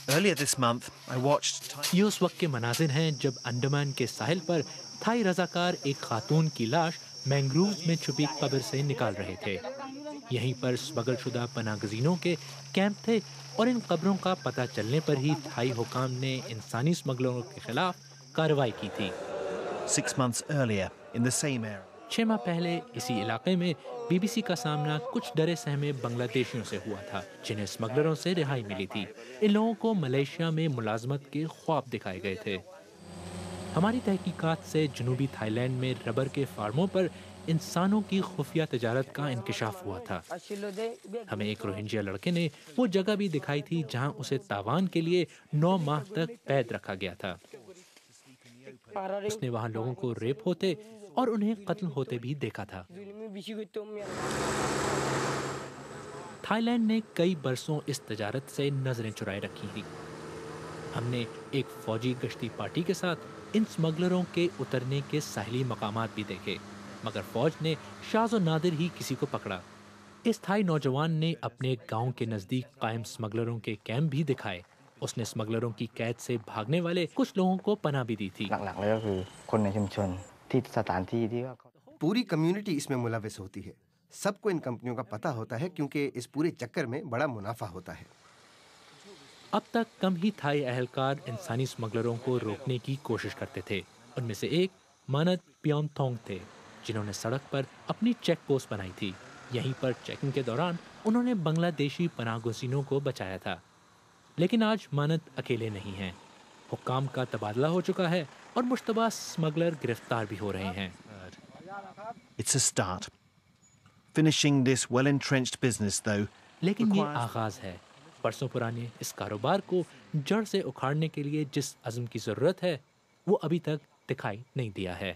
Earlier this month, I watched یہ اس وقت کے مناظر ہیں جب انڈمان کے ساحل پر تھائی رضاکار ایک خاتون کی لاش مینگرووز میں چھپی قبر سے نکال رہے تھے۔ یہیں پر اسمگل شدہ پناہ گزینوں کے کیمپ تھے اور ان قبروں کا پتہ چلنے پر ہی تھائی حکام نے انسانی اسمگلروں کے خلاف کارروائی کی تھی۔ 6 months earlier in the same area. 6 ماہ پہلے اسی علاقے میں بی بی سی کا سامنا کچھ ڈرے سہمے بنگلہ دیشیوں سے ہوا تھا جنہیں اسمگلروں سے رہائی ملی تھی۔ ان لوگوں کو ملیشیا میں ملازمت کے خواب دکھائے گئے تھے۔ ہماری تحقیقات سے جنوبی تھائی لینڈ میں ربر کے فارموں پر انسانوں کی خفیہ تجارت کا انکشاف ہوا تھا۔ ہمیں ایک روہنجیا لڑکے نے وہ جگہ بھی دکھائی تھی جہاں اسے تاوان کے لیے 9 ماہ تک قید رکھا گیا تھا۔ اس نے وہاں لوگوں کو ریپ ہوتے اور انہیں قتل ہوتے بھی دیکھا تھا۔ تھائی لینڈ نے کئی برسوں اس تجارت سے نظریں چرائے رکھی تھی۔ ہم نے ایک فوجی گشتی پارٹی کے ساتھ ان اسمگلروں کے اترنے کے ساحلی مقامات بھی دیکھے، مگر فوج نے شاذ و نادر ہی کسی کو پکڑا۔ اس تھائی نوجوان نے اپنے گاؤں کے نزدیک قائم اسمگلروں کے کیمپ بھی دکھائے۔ اس نے اسمگلروں کی قید سے بھاگنے والے کچھ لوگوں کو پناہ بھی دی تھی۔ پوری کمیونٹی اس میں ملوث ہوتی ہے۔ سب کو ان کمپنیوں کا پتہ ہوتا ہے کیونکہ اس پورے چکر میں بڑا منافع ہوتا ہے۔ اب تک کم ہی تھائی اہلکار انسانی اسمگلروں کو روکنے کی کوشش کرتے تھے۔ ان میں سے ایک مانت پیون تھونگ تھے جنہوں نے سڑک پر اپنی چیک پوسٹ بنائی تھی۔ یہیں پر چیکنگ کے دوران انہوں نے بنگلہ دیشی پناہ گزینوں کو بچایا تھا۔ لیکن آج مانت اکیلے نہیں ہیں۔ حکام کا تبادلہ ہو چکا ہے اور مشتبہ اسمگلر گرفتار بھی ہو رہے ہیں۔ It's a start. Finishing this well-entrenched business, though, لیکن یہ آغاز ہے۔ برسوں پرانے اس کاروبار کو جڑ سے اکھاڑنے کے لیے جس عزم کی ضرورت ہے وہ ابھی تک دکھائی نہیں دیا ہے۔